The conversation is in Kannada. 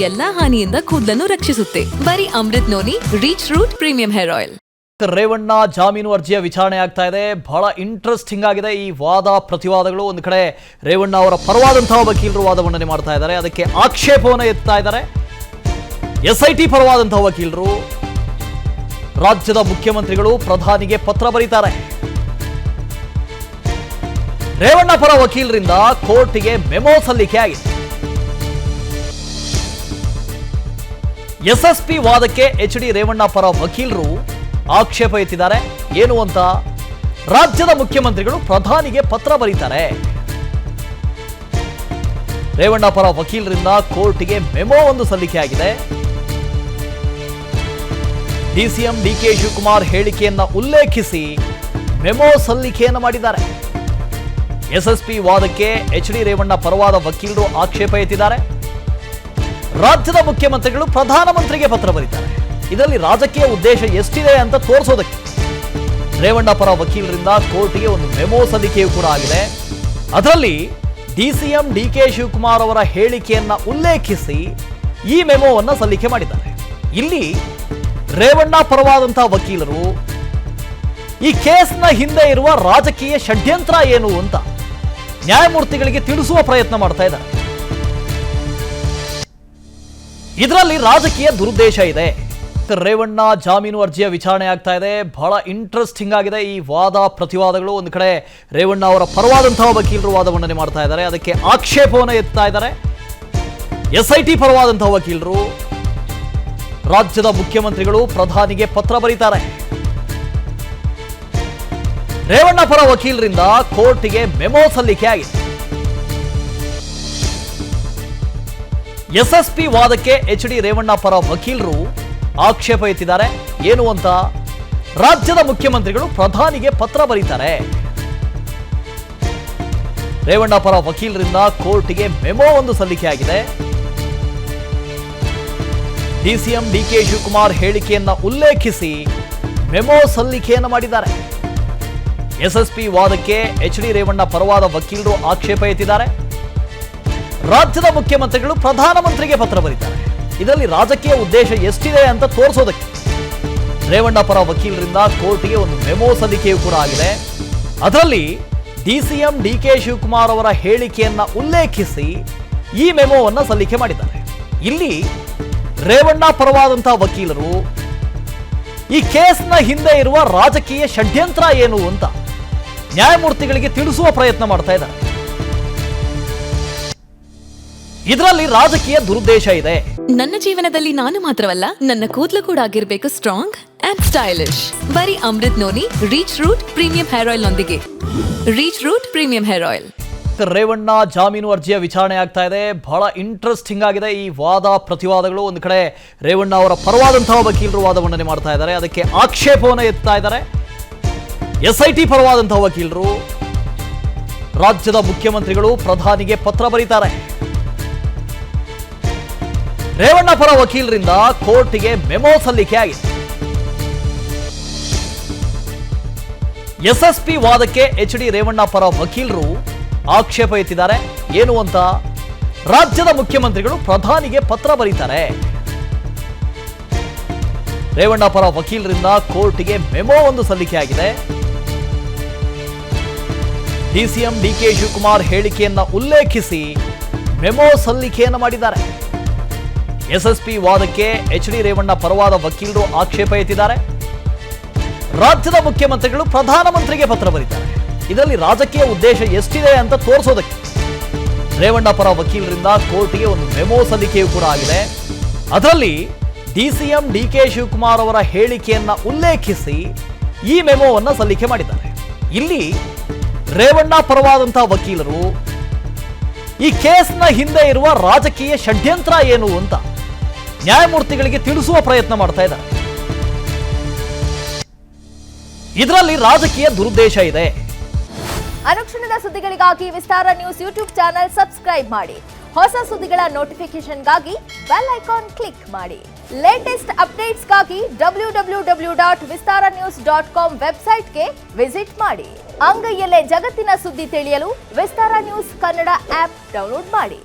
ಎಲ್ಲಾ ಹಾನಿಯಿಂದ ಕೂದಲನ್ನು ರಕ್ಷಿಸುತ್ತೆ. ಬರೀ Amrit noni reach root premium hair oil. Revanna ಜಾಮೀನು ಅರ್ಜಿಯ ವಿಚಾರಣೆ ಆಗ್ತಾ ಇದೆ. ಬಹಳ ಇಂಟ್ರೆಸ್ಟಿಂಗ್ ಆಗಿದೆ ಈ ವಾದ ಪ್ರತಿವಾದಗಳು. ಒಂದು ಕಡೆ ರೇವಣ್ಣ ಅವರ ಪರವಾದಂತಹ ವಕೀಲರು ವಾದ ಮಂಡನೆ ಮಾಡ್ತಾ ಇದ್ದಾರೆ, ಅದಕ್ಕೆ ಆಕ್ಷೇಪವನ್ನು ಎತ್ತಾ ಇದ್ದಾರೆ. SIT ಪರವಾದಂತಹ ವಕೀಲರು ರಾಜ್ಯದ ಮುಖ್ಯಮಂತ್ರಿಗಳು ಪ್ರಧಾನಿಗೆ ಪತ್ರ ಬರೀತಾರೆ. ರೇವಣ್ಣ ಪರ ವಕೀಲರಿಂದ ಕೋರ್ಟಿಗೆ ಮೆಮೊ ಸಲ್ಲಿಕೆ ಆಗಿದೆ. SSP ವಾದಕ್ಕೆ HD ರೇವಣ್ಣ ಪರ ವಕೀಲರು ಆಕ್ಷೇಪ ಎತ್ತಿದ್ದಾರೆ. ಏನು ಅಂತ ರಾಜ್ಯದ ಮುಖ್ಯಮಂತ್ರಿಗಳು ಪ್ರಧಾನಿಗೆ ಪತ್ರ ಬರೀತಾರೆ. ರೇವಣ್ಣ ಪರ ವಕೀಲರಿಂದ ಕೋರ್ಟಿಗೆ ಮೆಮೊ ಒಂದು ಸಲ್ಲಿಕೆ ಆಗಿದೆ. DCM DK ಶಿವಕುಮಾರ್ ಹೇಳಿಕೆಯನ್ನ ಉಲ್ಲೇಖಿಸಿ ಮೆಮೊ ಸಲ್ಲಿಕೆಯನ್ನು ಮಾಡಿದ್ದಾರೆ. SSP ವಾದಕ್ಕೆ HD ರೇವಣ್ಣ ಪರವಾದ ವಕೀಲರು ಆಕ್ಷೇಪ ಎತ್ತಿದ್ದಾರೆ. ರಾಜ್ಯದ ಮುಖ್ಯಮಂತ್ರಿಗಳು ಪ್ರಧಾನಮಂತ್ರಿಗೆ ಪತ್ರ ಬರೀತಾರೆ. ಇದರಲ್ಲಿ ರಾಜಕೀಯ ಉದ್ದೇಶ ಎಷ್ಟಿದೆ ಅಂತ ತೋರಿಸೋದಕ್ಕೆ ರೇವಣ್ಣ ಪರ ವಕೀಲರಿಂದ ಕೋರ್ಟಿಗೆ ಒಂದು ಮೆಮೊ ಸಲ್ಲಿಕೆಯೂ ಕೂಡ ಆಗಿದೆ. ಅದರಲ್ಲಿ DCM DK ಶಿವಕುಮಾರ್ ಅವರ ಹೇಳಿಕೆಯನ್ನ ಉಲ್ಲೇಖಿಸಿ ಈ ಮೆಮೊವನ್ನು ಸಲ್ಲಿಕೆ ಮಾಡಿದ್ದಾರೆ. ಇಲ್ಲಿ ರೇವಣ್ಣ ಪರವಾದಂತಹ ವಕೀಲರು ಈ ಕೇಸ್ನ ಹಿಂದೆ ಇರುವ ರಾಜಕೀಯ ಷಡ್ಯಂತ್ರ ಏನು ಅಂತ ನ್ಯಾಯಮೂರ್ತಿಗಳಿಗೆ ತಿಳಿಸುವ ಪ್ರಯತ್ನ ಮಾಡ್ತಾ ಇದ್ದಾರೆ. ಇದರಲ್ಲಿ ರಾಜಕೀಯ ದುರುದ್ದೇಶ ಇದೆ. ರೇವಣ್ಣ ಜಾಮೀನು ಅರ್ಜಿಯ ವಿಚಾರಣೆ ಆಗ್ತಾ ಇದೆ. ಬಹಳ ಇಂಟ್ರೆಸ್ಟಿಂಗ್ ಆಗಿದೆ ಈ ವಾದ ಪ್ರತಿವಾದಗಳು. ಒಂದು ಕಡೆ ರೇವಣ್ಣ ಅವರ ಪರವಾದಂತಹ ವಕೀಲರು ವಾದ ಮಂಡನೆ ಮಾಡ್ತಾ ಇದ್ದಾರೆ, ಅದಕ್ಕೆ ಆಕ್ಷೇಪವನ್ನು ಎತ್ತಾ ಇದ್ದಾರೆ. SIT ಪರವಾದಂತಹ ವಕೀಲರು ರಾಜ್ಯದ ಮುಖ್ಯಮಂತ್ರಿಗಳು ಪ್ರಧಾನಿಗೆ ಪತ್ರ ಬರೀತಾರೆ. ರೇವಣ್ಣ ಪರ ವಕೀಲರಿಂದ ಕೋರ್ಟಿಗೆ ಮೆಮೊ ಸಲ್ಲಿಕೆ ಆಗಿದೆ. SSP ವಾದಕ್ಕೆ HD ರೇವಣ್ಣ ಪರ ವಕೀಲರು ಆಕ್ಷೇಪ ಎತ್ತಿದ್ದಾರೆ. ಏನು ಅಂತ ರಾಜ್ಯದ ಮುಖ್ಯಮಂತ್ರಿಗಳು ಪ್ರಧಾನಿಗೆ ಪತ್ರ ಬರೀತಾರೆ. ರೇವಣ್ಣ ಪರ ವಕೀಲರಿಂದ ಕೋರ್ಟಿಗೆ ಮೆಮೊ ಒಂದು ಸಲ್ಲಿಕೆ ಆಗಿದೆ. DCM DK ಶಿವಕುಮಾರ್ ಹೇಳಿಕೆಯನ್ನ ಉಲ್ಲೇಖಿಸಿ ಮೆಮೊ ಸಲ್ಲಿಕೆಯನ್ನು ಮಾಡಿದ್ದಾರೆ. SSP ವಾದಕ್ಕೆ HD ರೇವಣ್ಣ ಪರವಾದ ವಕೀಲರು ಆಕ್ಷೇಪ ಎತ್ತಿದ್ದಾರೆ. ರಾಜ್ಯದ ಮುಖ್ಯಮಂತ್ರಿಗಳು ಪ್ರಧಾನಮಂತ್ರಿಗೆ ಪತ್ರ ಬರೀತಾರೆ. ಇದರಲ್ಲಿ ರಾಜಕೀಯ ಉದ್ದೇಶ ಎಷ್ಟಿದೆ ಅಂತ ತೋರಿಸೋದಕ್ಕೆ ರೇವಣ್ಣ ಪರ ವಕೀಲರಿಂದ ಕೋರ್ಟಿಗೆ ಒಂದು ಮೆಮೊ ಸಲ್ಲಿಕೆಯೂ ಕೂಡ ಆಗಿದೆ. ಅದರಲ್ಲಿ DCM DK ಶಿವಕುಮಾರ್ ಅವರ ಹೇಳಿಕೆಯನ್ನ ಉಲ್ಲೇಖಿಸಿ ಈ ಮೆಮೊವನ್ನು ಸಲ್ಲಿಕೆ ಮಾಡಿದ್ದಾರೆ. ಇಲ್ಲಿ ರೇವಣ್ಣ ಪರವಾದಂತಹ ವಕೀಲರು ಈ ಕೇಸ್ನ ಹಿಂದೆ ಇರುವ ರಾಜಕೀಯ ಷಡ್ಯಂತ್ರ ಏನು ಅಂತ ನ್ಯಾಯಮೂರ್ತಿಗಳಿಗೆ ತಿಳಿಸುವ ಪ್ರಯತ್ನ ಮಾಡ್ತಾ ಇದ್ದಾರೆ. ಇದರಲ್ಲಿ ರಾಜಕೀಯ ದುರುದ್ದೇಶ ಇದೆ. ನನ್ನ ಜೀವನದಲ್ಲಿ ನಾನು ಮಾತ್ರವಲ್ಲ, ನನ್ನ ಕೂದಲು ಕೂಡ ಆಗಿರ್ಬೇಕು ಸ್ಟ್ರಾಂಗ್ ಅಂಡ್ ಸ್ಟೈಲಿಶ್. ಬರೀ Amrit noni reach root premium hair oil ನೊಂದಿಗೆ. Reach root premium hair oil. Revanna ಜಾಮೀನು ಅರ್ಜಿಯ ವಿಚಾರಣೆ ಆಗ್ತಾ ಇದೆ. ಬಹಳ ಇಂಟ್ರೆಸ್ಟಿಂಗ್ ಆಗಿದೆ ಈ ವಾದ ಪ್ರತಿವಾದಗಳು. ಒಂದು ಕಡೆ ರೇವಣ್ಣ ಅವರ ಪರವಾದಂತಹ ವಕೀಲರು ವಾದ ಮಂಡನೆ ಮಾಡ್ತಾ ಇದ್ದಾರೆ, ಅದಕ್ಕೆ ಆಕ್ಷೇಪವನ್ನು ಎತ್ತಾ ಇದ್ದಾರೆ. SIT ಪರವಾದಂತಹ ವಕೀಲರು ರಾಜ್ಯದ ಮುಖ್ಯಮಂತ್ರಿಗಳು ಪ್ರಧಾನಿಗೆ ಪತ್ರ ಬರೀತಾರೆ. ರೇವಣ್ಣ ಪರ ವಕೀಲರಿಂದ ಕೋರ್ಟಿಗೆ ಮೆಮೊ ಸಲ್ಲಿಕೆ ಆಗಿದೆ. SSP ವಾದಕ್ಕೆ HD ರೇವಣ್ಣ ಪರ ವಕೀಲರು ಆಕ್ಷೇಪ ಎತ್ತಿದ್ದಾರೆ. ಏನು ಅಂತ ರಾಜ್ಯದ ಮುಖ್ಯಮಂತ್ರಿಗಳು ಪ್ರಧಾನಿಗೆ ಪತ್ರ ಬರೀತಾರೆ. ರೇವಣ್ಣ ಪರ ವಕೀಲರಿಂದ ಕೋರ್ಟಿಗೆ ಮೆಮೊ ಒಂದು ಸಲ್ಲಿಕೆ ಆಗಿದೆ. DCM DK ಶಿವಕುಮಾರ್ ಹೇಳಿಕೆಯನ್ನ ಉಲ್ಲೇಖಿಸಿ ಮೆಮೊ ಸಲ್ಲಿಕೆಯನ್ನು ಮಾಡಿದ್ದಾರೆ. SSP ವಾದಕ್ಕೆ HD ರೇವಣ್ಣ ಪರವಾದ ವಕೀಲರು ಆಕ್ಷೇಪ ಎತ್ತಿದ್ದಾರೆ. ರಾಜ್ಯದ ಮುಖ್ಯಮಂತ್ರಿಗಳು ಪ್ರಧಾನಮಂತ್ರಿಗೆ ಪತ್ರ ಬರೀತಾರೆ. ಇದರಲ್ಲಿ ರಾಜಕೀಯ ಉದ್ದೇಶ ಎಷ್ಟಿದೆ ಅಂತ ತೋರಿಸೋದಕ್ಕೆ ರೇವಣ್ಣ ಪರ ವಕೀಲರಿಂದ ಕೋರ್ಟಿಗೆ ಒಂದು ಮೆಮೊ ಸಲ್ಲಿಕೆಯೂ ಕೂಡ ಆಗಿದೆ. ಅದರಲ್ಲಿ DCM DK ಶಿವಕುಮಾರ್ ಅವರ ಹೇಳಿಕೆಯನ್ನ ಉಲ್ಲೇಖಿಸಿ ಈ ಮೆಮೊವನ್ನು ಸಲ್ಲಿಕೆ ಮಾಡಿದ್ದಾರೆ. ಇಲ್ಲಿ ರೇವಣ್ಣ ಪರವಾದಂತಹ ವಕೀಲರು ಈ ಕೇಸ್ನ ಹಿಂದೆ ಇರುವ ರಾಜಕೀಯ ಷಡ್ಯಂತ್ರ ಏನು ಅಂತ ನ್ಯಾಯಮೂರ್ತಿಗಳಿಗೆ ತಿಳಿಸುವ ಪ್ರಯತ್ನ ಮಾಡ್ತಾ ಇದ್ದಾರೆ. ಇದರಲ್ಲಿ ರಾಜಕೀಯ ದುರುದ್ದೇಶ ಇದೆ. ಅನುಕ್ಷಣದ ಸುದ್ದಿಗಳಿಗಾಗಿ ವಿಸ್ತಾರ ನ್ಯೂಸ್ ಯೂಟ್ಯೂಬ್ ಚಾನೆಲ್ ಸಬ್ಸ್ಕ್ರೈಬ್ ಮಾಡಿ. ಹೊಸ ಸುದ್ದಿಗಳ ನೋಟಿಫಿಕೇಶನ್ಗಾಗಿ ಬೆಲ್ ಐಕಾನ್ ಕ್ಲಿಕ್ ಮಾಡಿ. ಲೇಟೆಸ್ಟ್ ಅಪ್ಡೇಟ್ಸ್ಗಾಗಿ www.vistaranews.com ವೆಬ್ಸೈಟ್ಗೆ ವಿಸಿಟ್ ಮಾಡಿ. ಅಂಗೈಯಲ್ಲೇ ಜಗತ್ತಿನ ಸುದ್ದಿ ತಿಳಿಯಲು ವಿಸ್ತಾರ ನ್ಯೂಸ್ ಕನ್ನಡ ಆಪ್ ಡೌನ್ಲೋಡ್ ಮಾಡಿ.